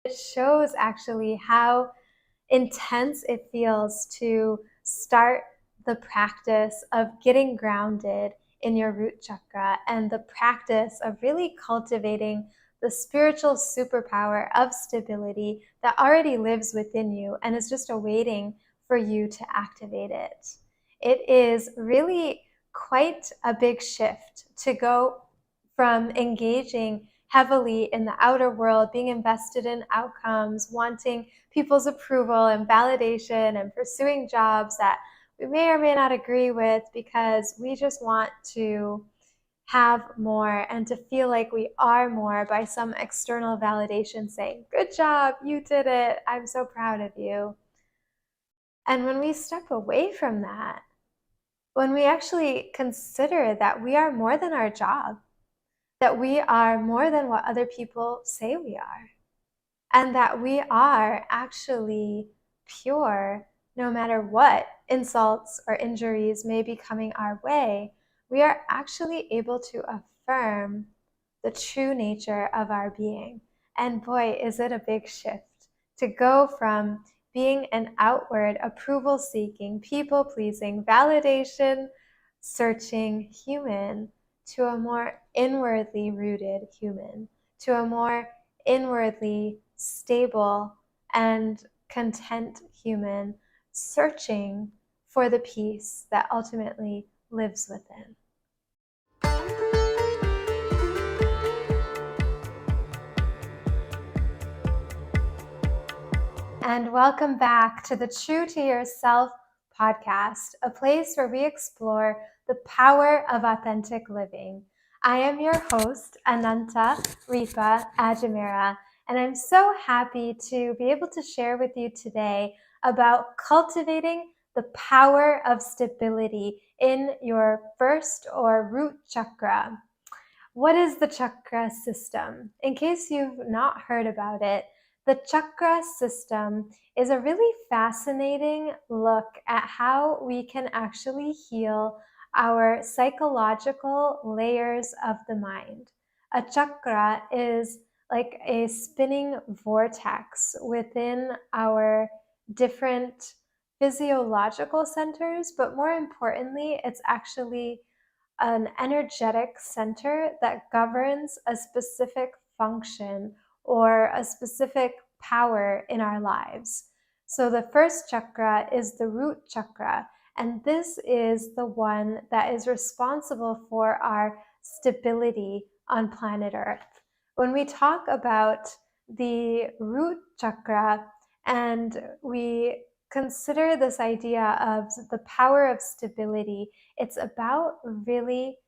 It shows actually how intense it feels to start the practice of getting grounded in your root chakra and the practice of really cultivating the spiritual superpower of stability that already lives within you and is just awaiting for you to activate it. It is really quite a big shift to go from engaging heavily in the outer world, being invested in outcomes, wanting people's approval and validation, and pursuing jobs that we may or may not agree with because we just want to have more and to feel like we are more by some external validation saying, "Good job, you did it, I'm so proud of you." And when we step away from that, when we actually consider that we are more than our job, that we are more than what other people say we are, and that we are actually pure no matter what insults or injuries may be coming our way, we are actually able to affirm the true nature of our being. And boy, is it a big shift to go from being an outward approval seeking, people pleasing, validation searching human to a more inwardly rooted human, to a more inwardly stable and content human, searching for the peace that ultimately lives within. And welcome back to the True to Yourself podcast, a place where we explore the power of authentic living. I am your host, Ananta Ripa Ajmera, and I'm so happy to be able to share with you today about cultivating the power of stability in your first or root chakra. What is the chakra system? In case you've not heard about it, the chakra system is a really fascinating look at how we can actually heal our psychological layers of the mind. A chakra is like a spinning vortex within our different physiological centers, but more importantly, it's actually an energetic center that governs a specific function or a specific power in our lives. So the first chakra is the root chakra, and this is the one that is responsible for our stability on planet Earth. When we talk about the root chakra and we consider this idea of the power of stability, it's about really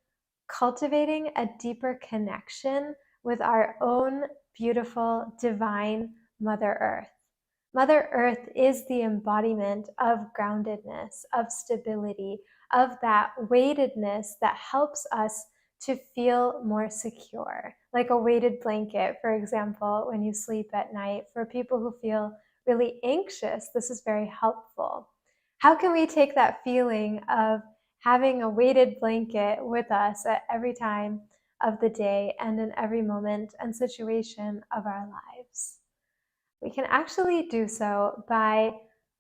cultivating a deeper connection with our own beautiful, divine Mother Earth. Mother Earth is the embodiment of groundedness, of stability, of that weightedness that helps us to feel more secure. Like a weighted blanket, for example, when you sleep at night. For people who feel really anxious, this is very helpful. How can we take that feeling of having a weighted blanket with us at every time of the day and in every moment and situation of our lives? We can actually do so by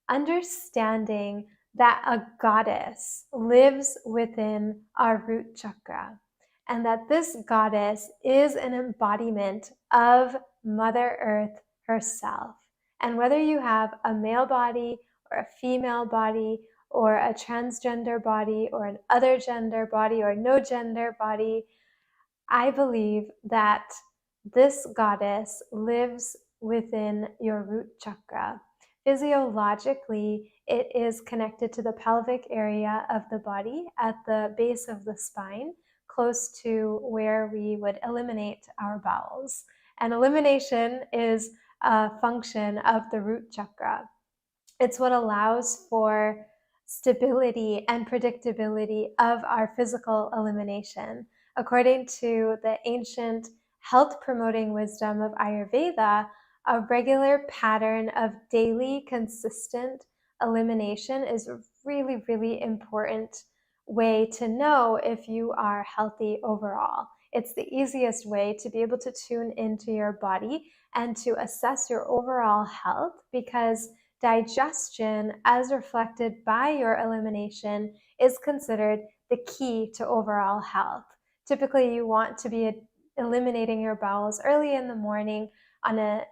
understanding that a goddess lives within our root chakra, and that this goddess is an embodiment of Mother Earth herself. And whether you have a male body or a female body or a transgender body or an other gender body or no gender body, I believe that this goddess lives within your root chakra. Physiologically, it is connected to the pelvic area of the body at the base of the spine, close to where we would eliminate our bowels. And elimination is a function of the root chakra. It's what allows for stability and predictability of our physical elimination. According to the ancient health promoting wisdom of Ayurveda, a regular pattern of daily consistent elimination is a really, really important way to know if you are healthy overall. It's the easiest way to be able to tune into your body and to assess your overall health, because digestion, as reflected by your elimination, is considered the key to overall health. Typically, you want to be eliminating your bowels early in the morning on a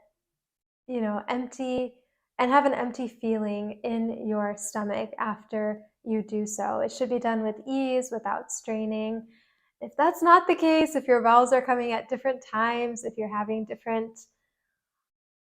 empty, and have an empty feeling in your stomach after you do so. It should be done with ease, without straining. If that's not the case, if your bowels are coming at different times, if you're having different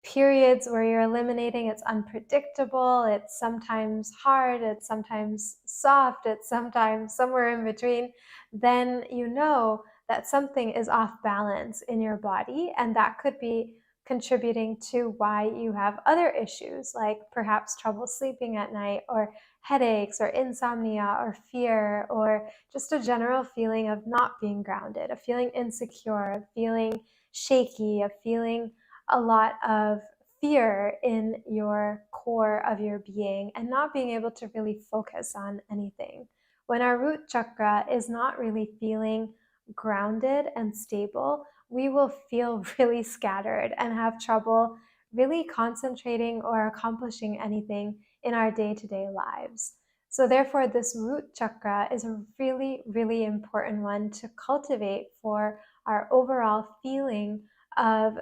periods where you're eliminating, it's unpredictable, it's sometimes hard, it's sometimes soft, it's sometimes somewhere in between, then you know that something is off balance in your body, and that could be contributing to why you have other issues, like perhaps trouble sleeping at night, or headaches, or insomnia, or fear, or just a general feeling of not being grounded, of feeling insecure, of feeling shaky, of feeling a lot of fear in your core of your being, and not being able to really focus on anything. When our root chakra is not really feeling grounded and stable, we will feel really scattered and have trouble really concentrating or accomplishing anything in our day-to-day lives. So therefore, this root chakra is a really, really important one to cultivate for our overall feeling of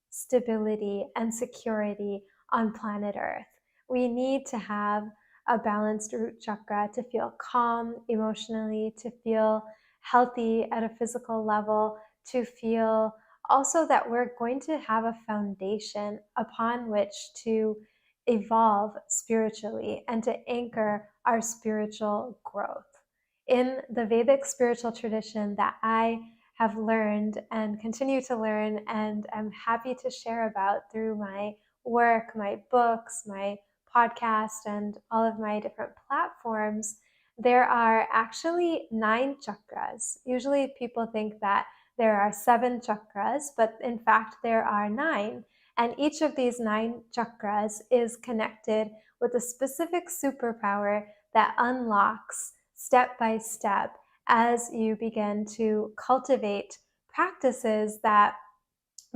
stability and security on planet Earth. We need to have a balanced root chakra to feel calm emotionally, to feel healthy at a physical level, to feel also that we're going to have a foundation upon which to evolve spiritually and to anchor our spiritual growth. In the Vedic spiritual tradition that I have learned and continue to learn, and I'm happy to share about through my work, my books, my podcast, and all of my different platforms, there are actually 9 chakras. Usually people think that there are 7 chakras, but in fact there are 9. And each of these 9 chakras is connected with a specific superpower that unlocks step by step as you begin to cultivate practices that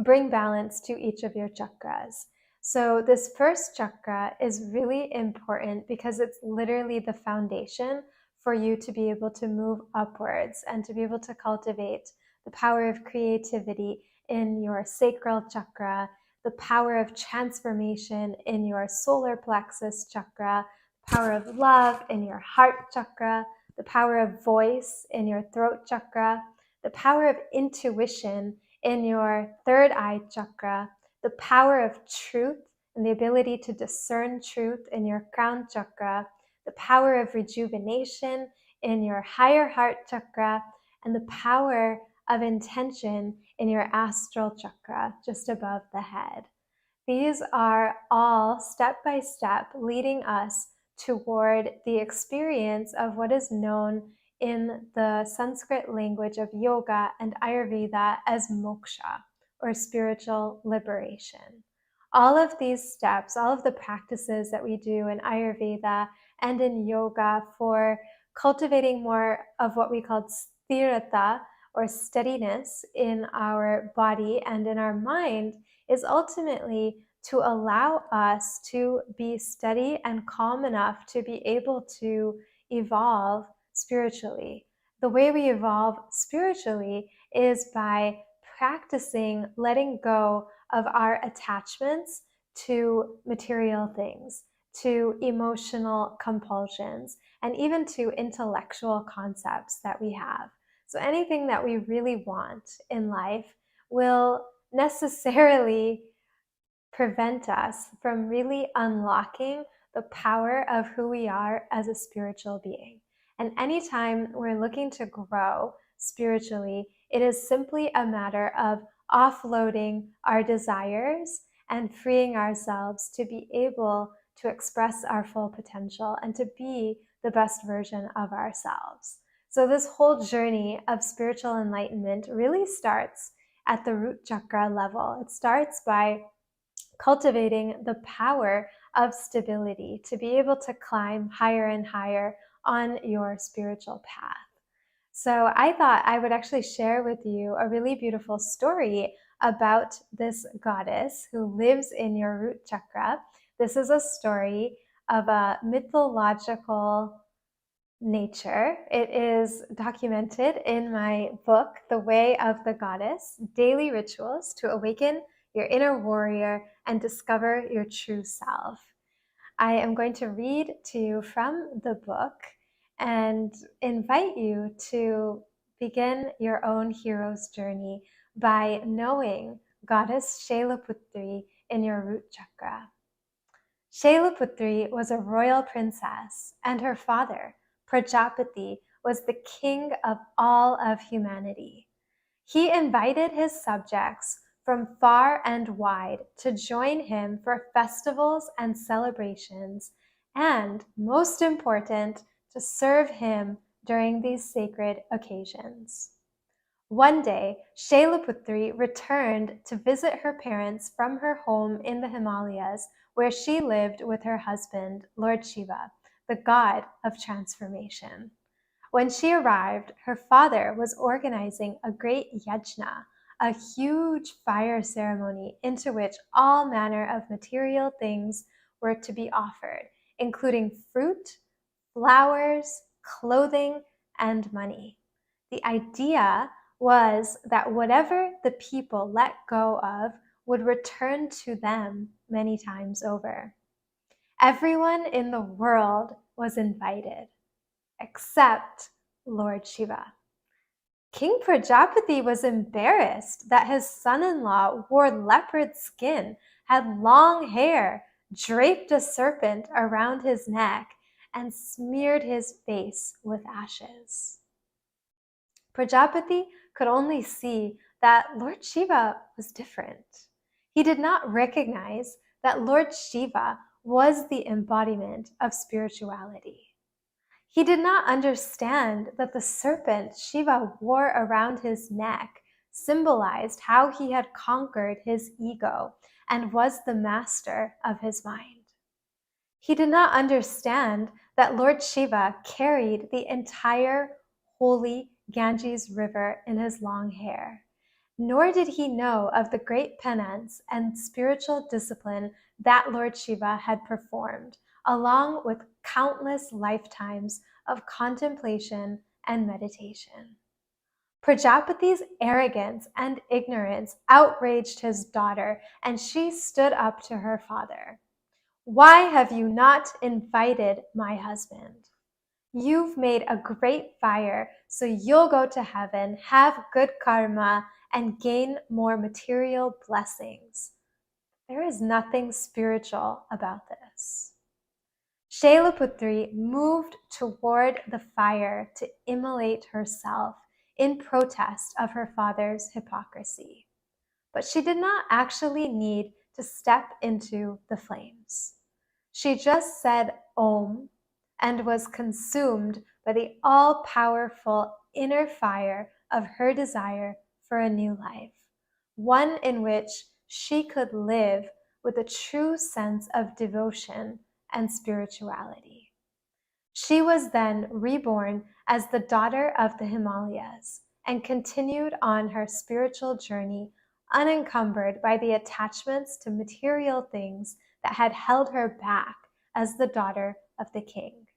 bring balance to each of your chakras. So this first chakra is really important because it's literally the foundation for you to be able to move upwards and to be able to cultivate the power of creativity in your sacral chakra, the power of transformation in your solar plexus chakra, the power of love in your heart chakra, the power of voice in your throat chakra, the power of intuition in your third eye chakra, the power of truth and the ability to discern truth in your crown chakra, the power of rejuvenation in your higher heart chakra, and the power of intention in your astral chakra, just above the head. These are all step by step leading us toward the experience of what is known in the Sanskrit language of yoga and Ayurveda as moksha, or spiritual liberation. All of these steps, all of the practices that we do in Ayurveda and in yoga for cultivating more of what we call sthirata, or steadiness in our body and in our mind, is ultimately to allow us to be steady and calm enough to be able to evolve spiritually. The way we evolve spiritually is by practicing letting go of our attachments to material things, to emotional compulsions, and even to intellectual concepts that we have. So anything that we really want in life will necessarily prevent us from really unlocking the power of who we are as a spiritual being. And anytime we're looking to grow spiritually, it is simply a matter of offloading our desires and freeing ourselves to be able to express our full potential and to be the best version of ourselves. So this whole journey of spiritual enlightenment really starts at the root chakra level. It starts by cultivating the power of stability to be able to climb higher and higher on your spiritual path. So I thought I would actually share with you a really beautiful story about this goddess who lives in your root chakra. This is a story of a mythological nature. It is documented in my book, The Way of the Goddess, Daily Rituals to Awaken Your Inner Warrior and Discover Your True Self. I am going to read to you from the book and invite you to begin your own hero's journey by knowing Goddess Shailputri in your root chakra. Shailputri was a royal princess, and her father, Prajapati, was the king of all of humanity. He invited his subjects from far and wide to join him for festivals and celebrations, and, most important, to serve him during these sacred occasions. One day, Shailputri returned to visit her parents from her home in the Himalayas, where she lived with her husband, Lord Shiva, the god of transformation. When she arrived, her father was organizing a great yajna, a huge fire ceremony into which all manner of material things were to be offered, including fruit, flowers, clothing, and money. The idea was that whatever the people let go of would return to them many times over. Everyone in the world was invited, except Lord Shiva. King Prajapati was embarrassed that his son-in-law wore leopard skin, had long hair, draped a serpent around his neck, and smeared his face with ashes. Prajapati could only see that Lord Shiva was different. He did not recognize that Lord Shiva was the embodiment of spirituality. He did not understand that the serpent Shiva wore around his neck symbolized how he had conquered his ego and was the master of his mind. He did not understand that Lord Shiva carried the entire holy Ganges River in his long hair, nor did he know of the great penance and spiritual discipline that Lord Shiva had performed, along with countless lifetimes of contemplation and meditation. Prajapati's arrogance and ignorance outraged his daughter, and she stood up to her father. "Why have you not invited my husband? You've made a great fire, so you'll go to heaven, have good karma, and gain more material blessings. There is nothing spiritual about this." Shailputri moved toward the fire to immolate herself in protest of her father's hypocrisy. But she did not actually need to step into the flames. She just said Om and was consumed by the all-powerful inner fire of her desire for a new life, one in which she could live with a true sense of devotion and spirituality. She was then reborn as the daughter of the Himalayas and continued on her spiritual journey unencumbered by the attachments to material things that had held her back as the daughter of the king.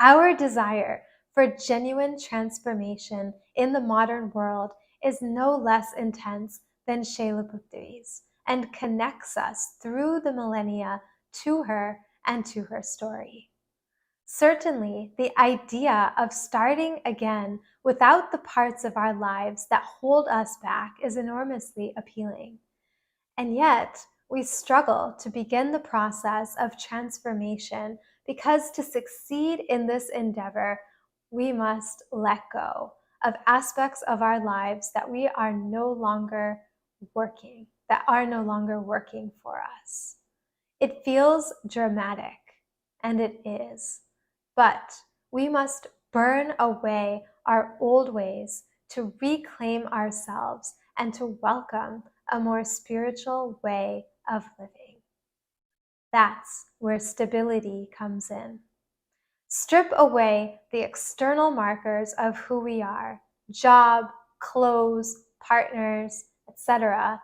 Our desire for genuine transformation in the modern world is no less intense than Shailaputri's and connects us through the millennia to her and to her story. Certainly, the idea of starting again without the parts of our lives that hold us back is enormously appealing. And yet, we struggle to begin the process of transformation because to succeed in this endeavor, we must let go of aspects of our lives that are no longer working for us. It feels dramatic, and it is. But we must burn away our old ways to reclaim ourselves and to welcome a more spiritual way of living. That's where stability comes in. Strip away the external markers of who we are, job, clothes, partners, etc.,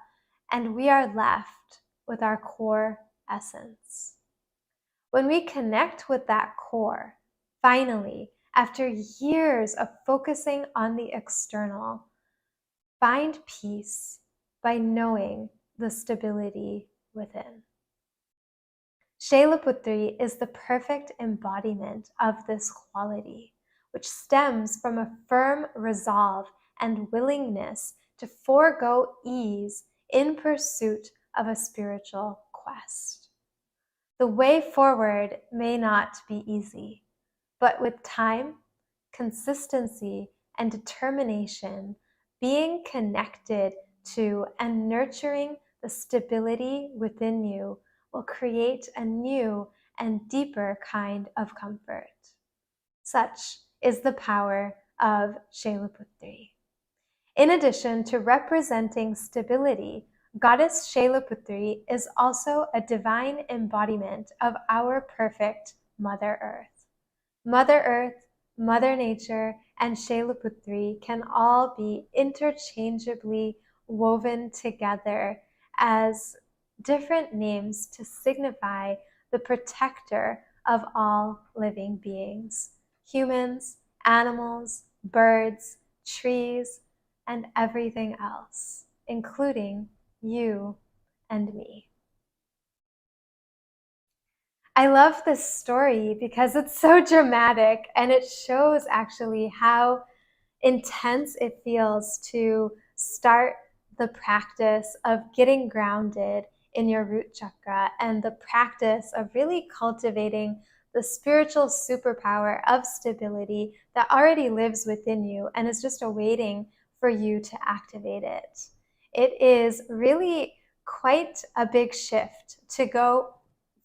and we are left with our core essence. When we connect with that core, finally, after years of focusing on the external, find peace by knowing the stability within. Shailputri is the perfect embodiment of this quality, which stems from a firm resolve and willingness to forego ease in pursuit of a spiritual quest. The way forward may not be easy, but with time, consistency, and determination, being connected to and nurturing the stability within you will create a new and deeper kind of comfort. Such is the power of Shailputri. In addition to representing stability, Goddess Shailputri is also a divine embodiment of our perfect Mother Earth. Mother Earth, Mother Nature, and Shailputri can all be interchangeably woven together as different names to signify the protector of all living beings, humans, animals, birds, trees, and everything else, including you and me. I love this story because it's so dramatic and it shows actually how intense it feels to start the practice of getting grounded in your root chakra and the practice of really cultivating the spiritual superpower of stability that already lives within you and is just awaiting for you to activate it. It is really quite a big shift to go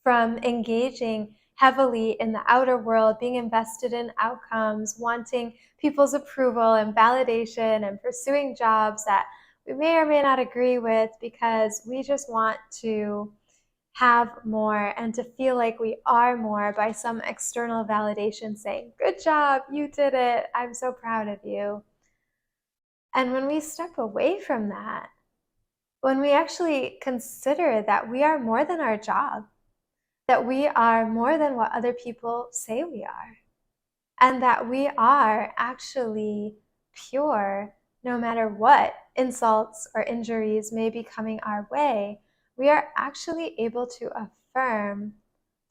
from engaging heavily in the outer world, being invested in outcomes, wanting people's approval and validation, and pursuing jobs that we may or may not agree with because we just want to have more and to feel like we are more by some external validation saying, "Good job, you did it, I'm so proud of you." And when we step away from that, when we actually consider that we are more than our job, that we are more than what other people say we are, and that we are actually pure no matter what insults or injuries may be coming our way, we are actually able to affirm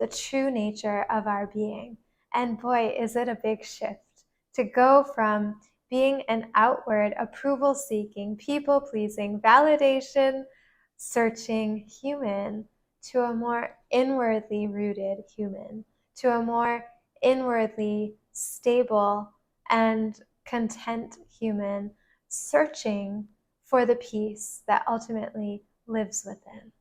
the true nature of our being. And boy, is it a big shift to go from being an outward approval-seeking, people-pleasing, validation-searching human to a more inwardly rooted human, to a more inwardly stable and content human, searching for the peace that ultimately lives within.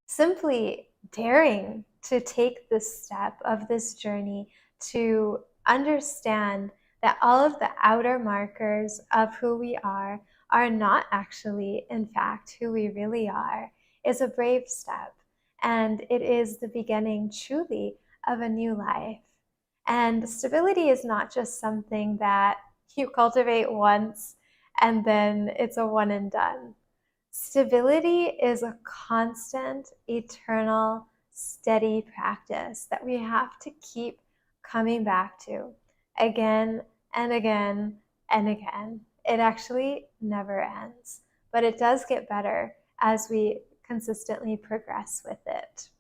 Simply daring to take this step of this journey to understand that all of the outer markers of who we are not actually, in fact, who we really are, is a brave step. And it is the beginning, truly, of a new life. And stability is not just something that you cultivate once and then it's a one and done. Stability is a constant, eternal, steady practice that we have to keep coming back to again and again and again. It actually never ends, but it does get better as we consistently progress with it.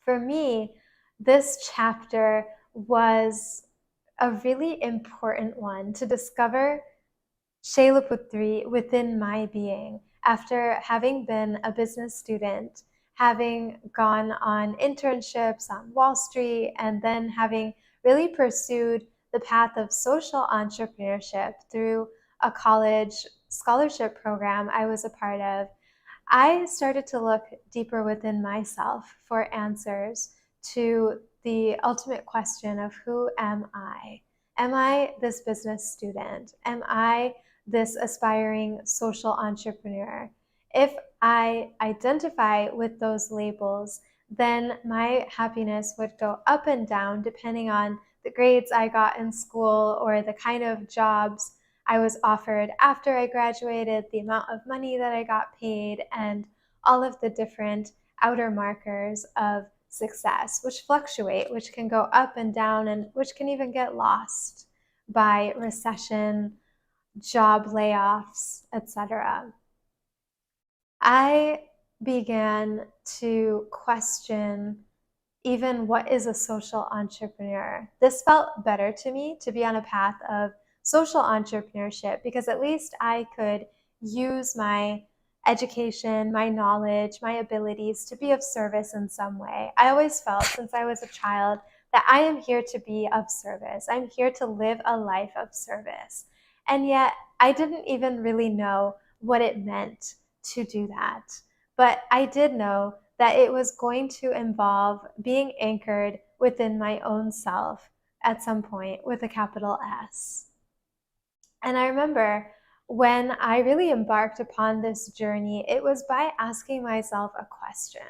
For me, this chapter was a really important one to discover Shailputri within my being after having been a business student, having gone on internships on Wall Street, and then having really pursued the path of social entrepreneurship through a college scholarship program I was a part of. I started to look deeper within myself for answers to the ultimate question of who am I? Am I this business student? Am I this aspiring social entrepreneur? If I identify with those labels, then my happiness would go up and down depending on the grades I got in school or the kind of jobs I was offered after I graduated, the amount of money that I got paid, and all of the different outer markers of success, which fluctuate, which can go up and down, and which can even get lost by recession, job layoffs, etc. I began to question even what is a social entrepreneur. This felt better to me to be on a path of social entrepreneurship because at least I could use my education, my knowledge, my abilities to be of service in some way. I always felt since I was a child that I am here to be of service. I'm here to live a life of service. And yet I didn't even really know what it meant to do that. But I did know that it was going to involve being anchored within my own self at some point with a capital S. And I remember when I really embarked upon this journey, it was by asking myself a question.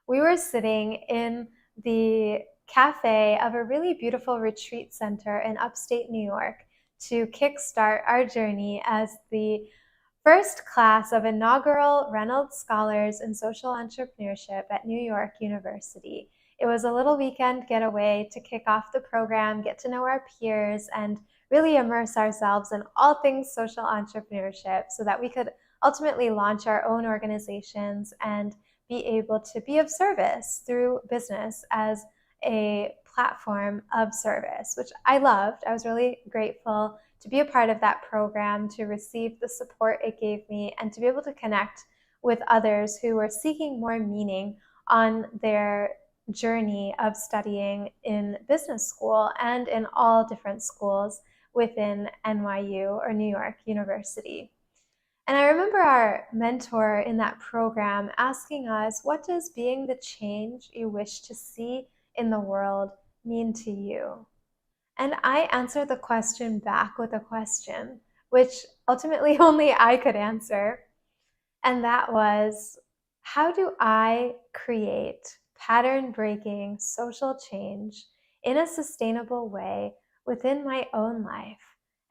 We were sitting in the cafe of a really beautiful retreat center in upstate New York to kickstart our journey as the first class of inaugural Reynolds Scholars in Social Entrepreneurship at New York University. It was a little weekend getaway to kick off the program, get to know our peers, and really immerse ourselves in all things social entrepreneurship so that we could ultimately launch our own organizations and be able to be of service through business as a platform of service, which I loved. I was really grateful to be a part of that program, to receive the support it gave me, and to be able to connect with others who were seeking more meaning on their journey of studying in business school and in all different schools within NYU or New York University. And I remember our mentor in that program asking us, what does being the change you wish to see in the world mean to you? And I answered the question back with a question, which ultimately only I could answer. And that was, how do I create pattern-breaking social change in a sustainable way within my own life,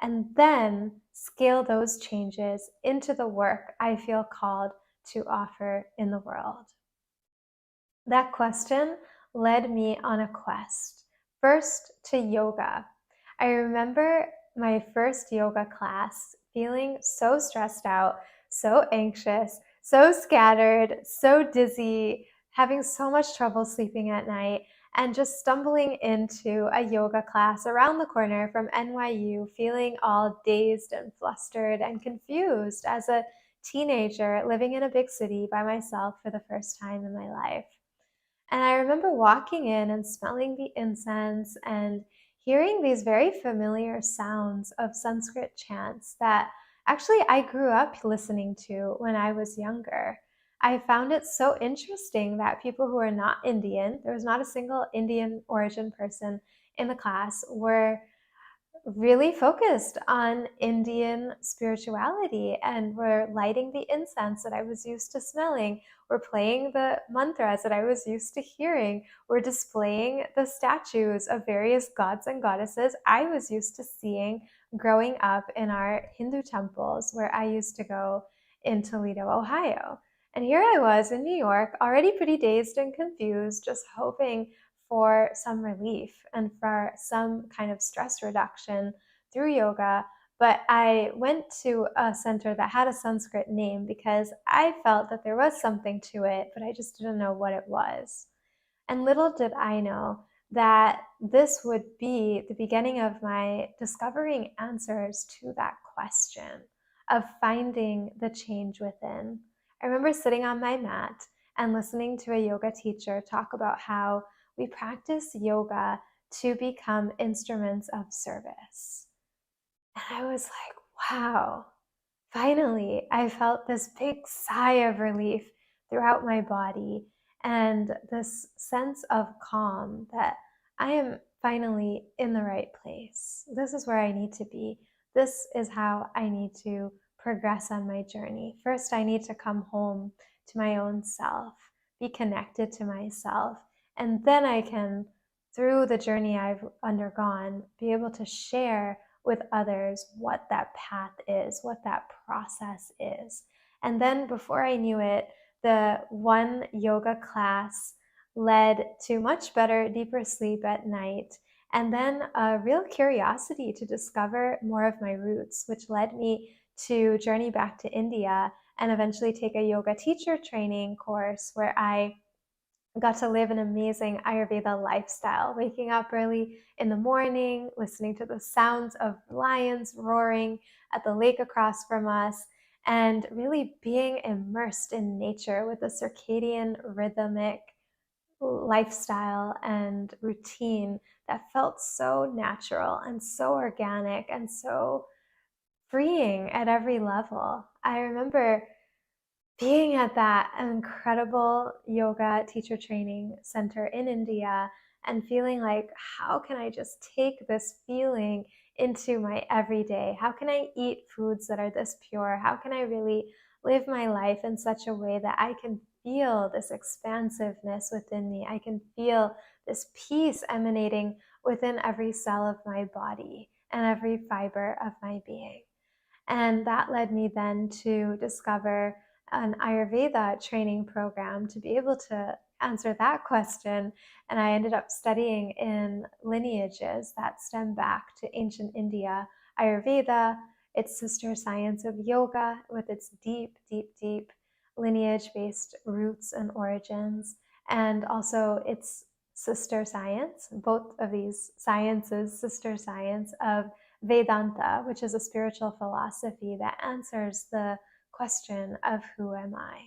and then scale those changes into the work I feel called to offer in the world? That question led me on a quest, first to yoga. I remember my first yoga class feeling so stressed out, so anxious, so scattered, so dizzy, having so much trouble sleeping at night, and just stumbling into a yoga class around the corner from NYU, feeling all dazed and flustered and confused as a teenager living in a big city by myself for the first time in my life. And I remember walking in and smelling the incense and hearing these very familiar sounds of Sanskrit chants that actually I grew up listening to when I was younger. I found it so interesting that people who are not Indian, there was not a single Indian origin person in the class, were really focused on Indian spirituality, and we're lighting the incense that I was used to smelling. We're playing the mantras that I was used to hearing. We're displaying the statues of various gods and goddesses I was used to seeing growing up in our Hindu temples where I used to go in Toledo, Ohio. And here I was in New York, already pretty dazed and confused, just hoping for some relief and for some kind of stress reduction through yoga. But I went to a center that had a Sanskrit name because I felt that there was something to it, but I just didn't know what it was. And little did I know that this would be the beginning of my discovering answers to that question of finding the change within. I remember sitting on my mat and listening to a yoga teacher talk about how we practice yoga to become instruments of service. And I was like, wow, finally, I felt this big sigh of relief throughout my body and this sense of calm that I am finally in the right place. This is where I need to be. This is how I need to progress on my journey. First, I need to come home to my own self, be connected to myself. And then I can, through the journey I've undergone, be able to share with others what that path is, what that process is. And then before I knew it, the one yoga class led to much better, deeper sleep at night. And then a real curiosity to discover more of my roots, which led me to journey back to India and eventually take a yoga teacher training course where I got to live an amazing Ayurveda lifestyle, waking up early in the morning, listening to the sounds of lions roaring at the lake across from us, and really being immersed in nature with a circadian rhythmic lifestyle and routine that felt so natural and so organic and so freeing at every level. I remember being at that incredible yoga teacher training center in India and feeling like, how can I just take this feeling into my everyday? How can I eat foods that are this pure? How can I really live my life in such a way that I can feel this expansiveness within me? I can feel this peace emanating within every cell of my body and every fiber of my being. And that led me then to discover an Ayurveda training program to be able to answer that question. And I ended up studying in lineages that stem back to ancient India, Ayurveda, its sister science of yoga, with its deep, deep, deep lineage-based roots and origins, and also its sister science, both of these sciences, sister science of Vedanta, which is a spiritual philosophy that answers the question of who am I?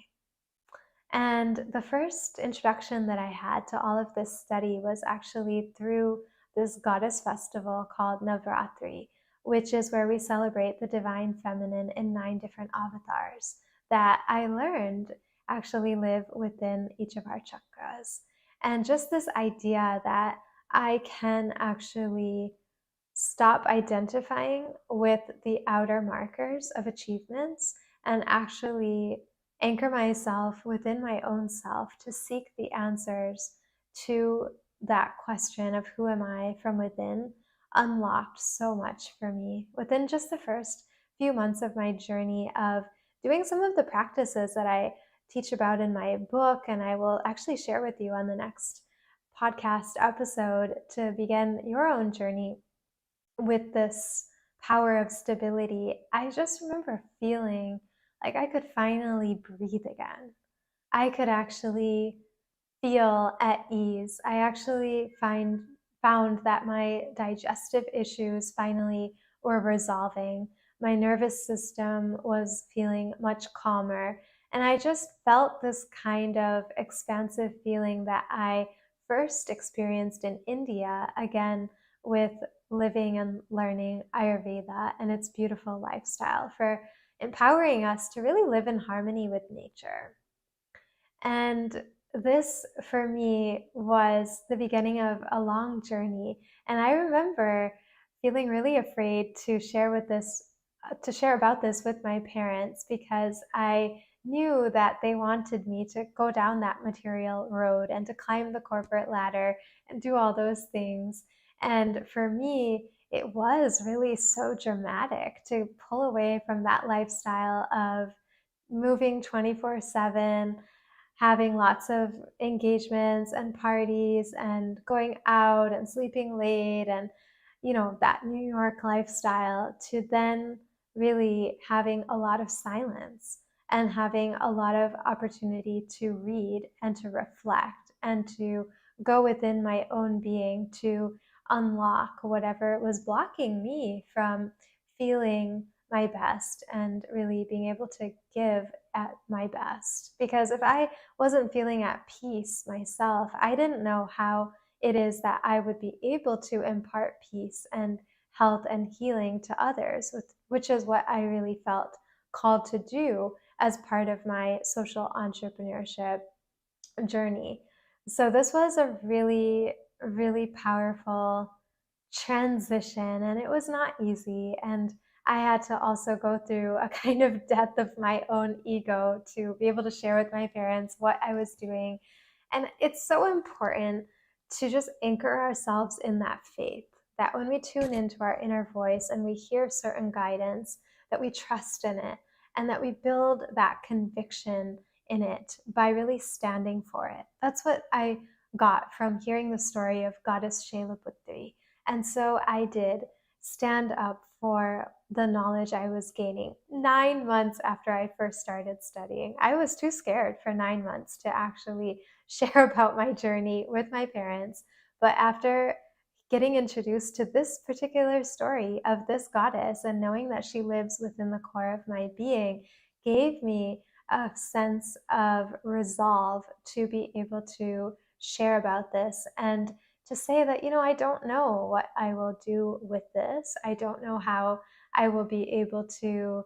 And the first introduction that I had to all of this study was actually through this goddess festival called Navratri, which is where we celebrate the divine feminine in 9 different avatars that I learned actually live within each of our chakras. And just this idea that I can actually stop identifying with the outer markers of achievements and actually anchor myself within my own self to seek the answers to that question of who am I from within unlocked so much for me within just the first few months of my journey of doing some of the practices that I teach about in my book, and I will actually share with you on the next podcast episode to begin your own journey with this power of stability. I just remember feeling like I could finally breathe again. I could actually feel at ease. I actually found that my digestive issues finally were resolving. My nervous system was feeling much calmer. And I just felt this kind of expansive feeling that I first experienced in India, again, with living and learning Ayurveda and its beautiful lifestyle for empowering us to really live in harmony with nature. And this, for me, was the beginning of a long journey. And I remember feeling really afraid to share about this with my parents, because I knew that they wanted me to go down that material road and to climb the corporate ladder and do all those things. And for me, it was really so dramatic to pull away from that lifestyle of moving 24/7, having lots of engagements and parties and going out and sleeping late and, that New York lifestyle, to then really having a lot of silence and having a lot of opportunity to read and to reflect and to go within my own being to unlock whatever was blocking me from feeling my best and really being able to give at my best. Because if I wasn't feeling at peace myself, I didn't know how it is that I would be able to impart peace and health and healing to others, which is what I really felt called to do as part of my social entrepreneurship journey. So this was a really, really powerful transition, and it was not easy. And I had to also go through a kind of death of my own ego to be able to share with my parents what I was doing. And it's so important to just anchor ourselves in that faith, that when we tune into our inner voice and we hear certain guidance, that we trust in it and that we build that conviction in it by really standing for it. That's what I got from hearing the story of Goddess Shailputri. And so I did stand up for the knowledge I was gaining 9 months after I first started studying. I was too scared for 9 months to actually share about my journey with my parents. But after getting introduced to this particular story of this goddess and knowing that she lives within the core of my being gave me a sense of resolve to be able to share about this and to say that, I don't know what I will do with this. I don't know how I will be able to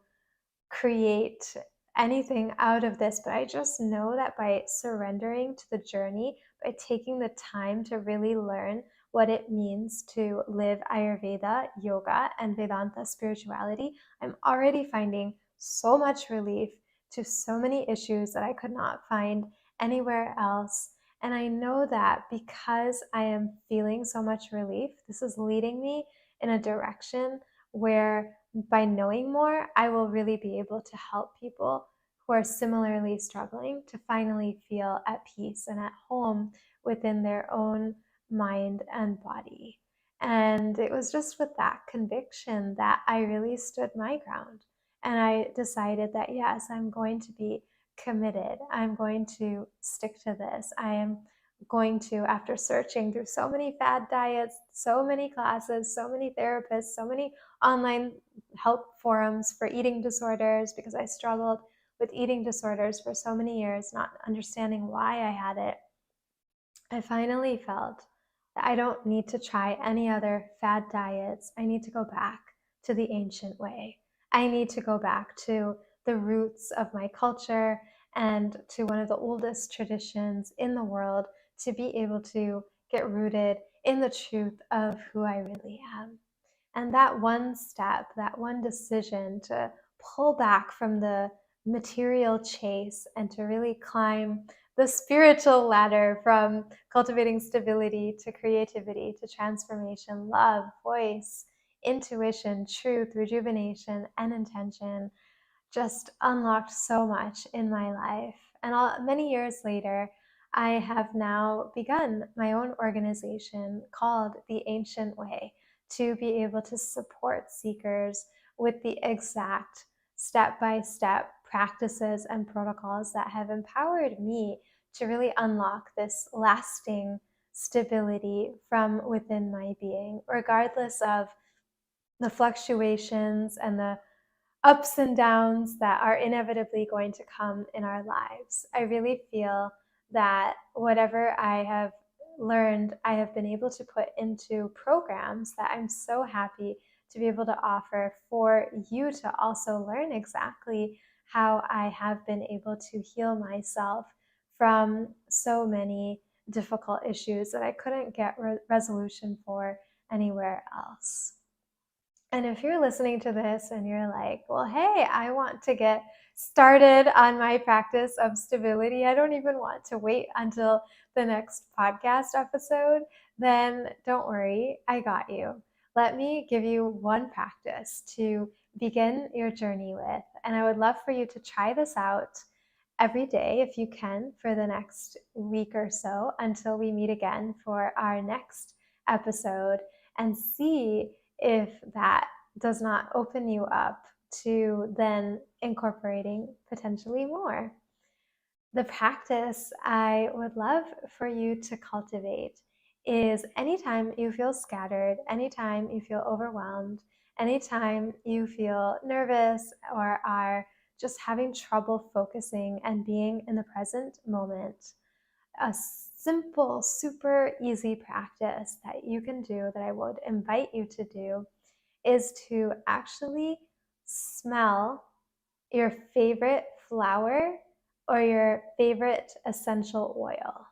create anything out of this, but I just know that by surrendering to the journey, by taking the time to really learn what it means to live Ayurveda, yoga, and Vedanta spirituality, I'm already finding so much relief to so many issues that I could not find anywhere else. And I know that because I am feeling so much relief, this is leading me in a direction where by knowing more, I will really be able to help people who are similarly struggling to finally feel at peace and at home within their own mind and body. And it was just with that conviction that I really stood my ground. And I decided that, yes, I'm going to be committed. I'm going to stick to this. I am going to, after searching through so many fad diets, so many classes, so many therapists, so many online help forums for eating disorders, because I struggled with eating disorders for so many years, not understanding why I had it. I finally felt that I don't need to try any other fad diets. I need to go back to the ancient way. I need to go back to the roots of my culture and to one of the oldest traditions in the world to be able to get rooted in the truth of who I really am. And that one step, that one decision to pull back from the material chase and to really climb the spiritual ladder from cultivating stability to creativity to transformation, love, voice, intuition, truth, rejuvenation, and intention just unlocked so much in my life. And many years later, I have now begun my own organization called The Ancient Way to be able to support seekers with the exact step-by-step practices and protocols that have empowered me to really unlock this lasting stability from within my being, regardless of the fluctuations and the ups and downs that are inevitably going to come in our lives. I really feel that whatever I have learned, I have been able to put into programs that I'm so happy to be able to offer for you to also learn exactly how I have been able to heal myself from so many difficult issues that I couldn't get resolution for anywhere else. And if you're listening to this and you're like, well, hey, I want to get started on my practice of stability, I don't even want to wait until the next podcast episode, then don't worry, I got you. Let me give you one practice to begin your journey with. And I would love for you to try this out every day if you can for the next week or so until we meet again for our next episode, and see if that does not open you up to then incorporating potentially more. The practice I would love for you to cultivate is anytime you feel scattered, anytime you feel overwhelmed, anytime you feel nervous or are just having trouble focusing and being in the present moment, a simple, super easy practice that you can do that I would invite you to do is to actually smell your favorite flower or your favorite essential oil.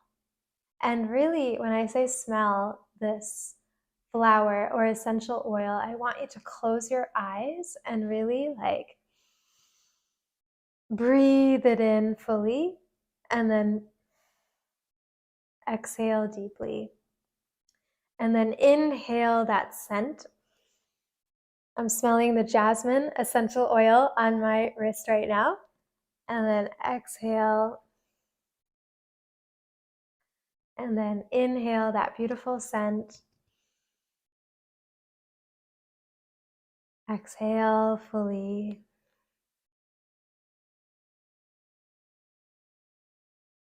And really, when I say smell this flower or essential oil, I want you to close your eyes and really breathe it in fully, and then exhale deeply. And then inhale that scent. I'm smelling the jasmine essential oil on my wrist right now. And then exhale. And then inhale that beautiful scent. Exhale fully.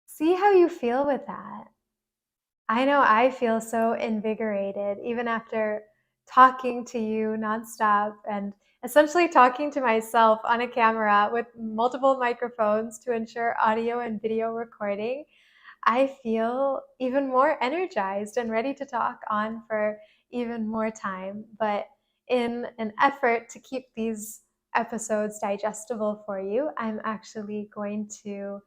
See how you feel with that. I know I feel so invigorated even after talking to you nonstop and essentially talking to myself on a camera with multiple microphones to ensure audio and video recording. I feel even more energized and ready to talk on for even more time. But in an effort to keep these episodes digestible for you, I'm actually going to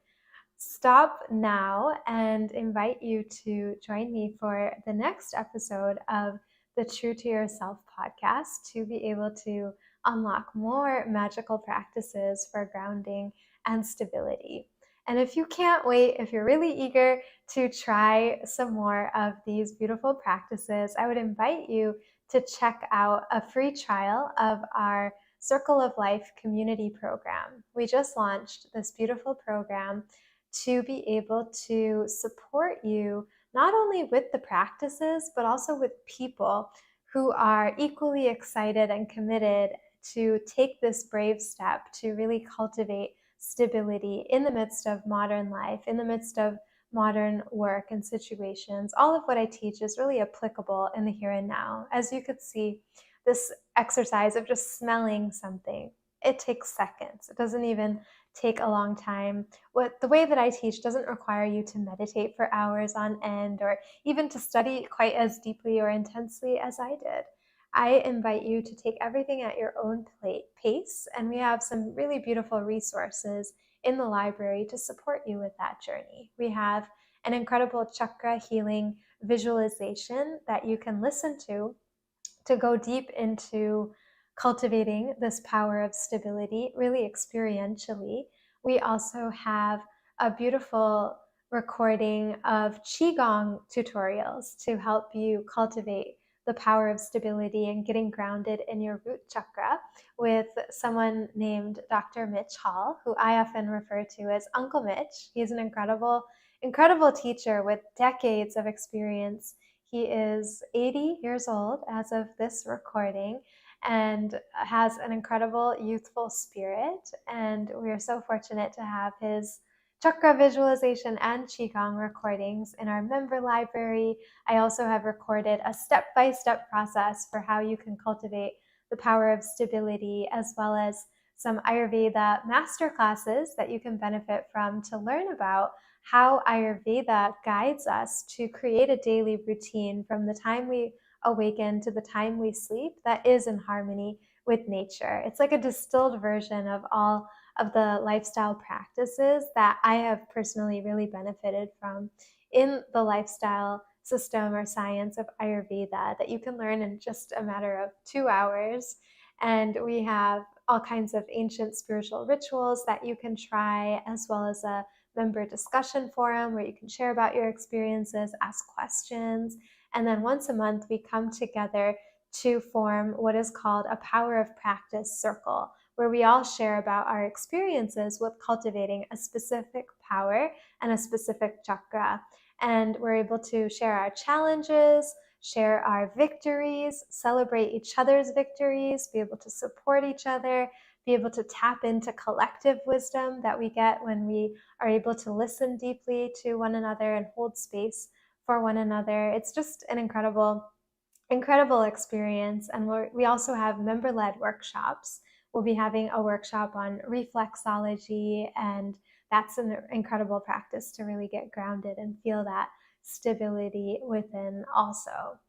stop now and invite you to join me for the next episode of the True to Yourself podcast to be able to unlock more magical practices for grounding and stability. And if you can't wait, if you're really eager to try some more of these beautiful practices, I would invite you to check out a free trial of our Circle of Life community program. We just launched this beautiful program to be able to support you not only with the practices, but also with people who are equally excited and committed to take this brave step to really cultivate stability in the midst of modern life, in the midst of modern work and situations. All of what I teach is really applicable in the here and now. As you could see, this exercise of just smelling something, it takes seconds. It doesn't even take a long time. The way that I teach doesn't require you to meditate for hours on end or even to study quite as deeply or intensely as I did. I invite you to take everything at your own pace, and we have some really beautiful resources in the library to support you with that journey. We have an incredible chakra healing visualization that you can listen to go deep into cultivating this power of stability, really experientially. We also have a beautiful recording of Qigong tutorials to help you cultivate the power of stability and getting grounded in your root chakra with someone named Dr. Mitch Hall, who I often refer to as Uncle Mitch. He's an incredible teacher with decades of experience. He is 80 years old as of this recording and has an incredible youthful spirit. And we are so fortunate to have his chakra visualization and Qigong recordings in our member library. I also have recorded a step-by-step process for how you can cultivate the power of stability, as well as some Ayurveda masterclasses that you can benefit from to learn about how Ayurveda guides us to create a daily routine from the time we awaken to the time we sleep that is in harmony with nature. It's like a distilled version of all of the lifestyle practices that I have personally really benefited from in the lifestyle system or science of Ayurveda that you can learn in just a matter of 2 hours. And we have all kinds of ancient spiritual rituals that you can try, as well as a member discussion forum where you can share about your experiences, ask questions. And then once a month, we come together to form what is called a power of practice circle, where we all share about our experiences with cultivating a specific power and a specific chakra. And we're able to share our challenges, share our victories, celebrate each other's victories, be able to support each other, be able to tap into collective wisdom that we get when we are able to listen deeply to one another and hold space for one another. It's just an incredible experience. And we also have member-led workshops. We'll be having a workshop on reflexology, and that's an incredible practice to really get grounded and feel that stability within also.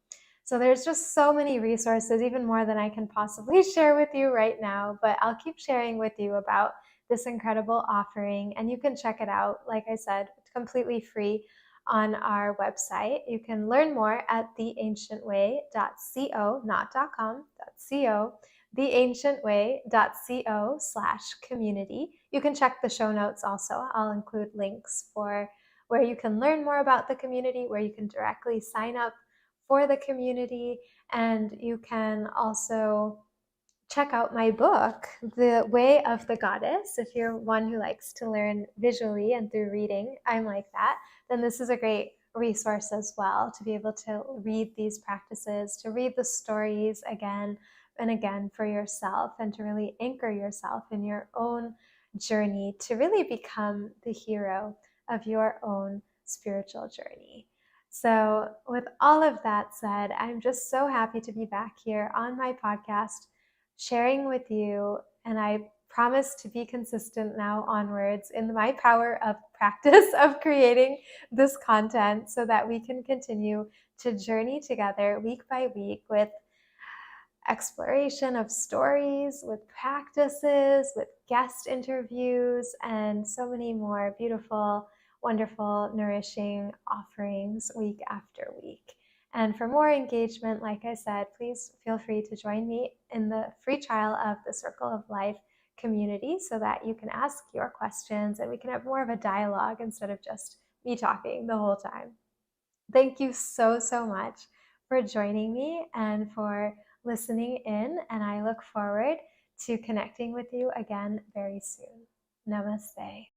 So there's just so many resources, even more than I can possibly share with you right now, but I'll keep sharing with you about this incredible offering, and you can check it out. Like I said, it's completely free on our website. You can learn more at theancientway.co, not .com, .co, theancientway.co/community. You can check the show notes also. I'll include links for where you can learn more about the community, where you can directly sign up for the community, and you can also check out my book, The Way of the Goddess. If you're one who likes to learn visually and through reading, I'm like that, then this is a great resource as well, to be able to read these practices, to read the stories again and again for yourself, and to really anchor yourself in your own journey to really become the hero of your own spiritual journey. So with all of that said, I'm just so happy to be back here on my podcast, sharing with you, and I promise to be consistent now onwards in my power of practice of creating this content, so that we can continue to journey together week by week with exploration of stories, with practices, with guest interviews, and so many more beautiful, wonderful, nourishing offerings week after week. And for more engagement, like I said, please feel free to join me in the free trial of the Circle of Life community, so that you can ask your questions and we can have more of a dialogue instead of just me talking the whole time. Thank you so, so much for joining me and for listening in, and I look forward to connecting with you again very soon. Namaste.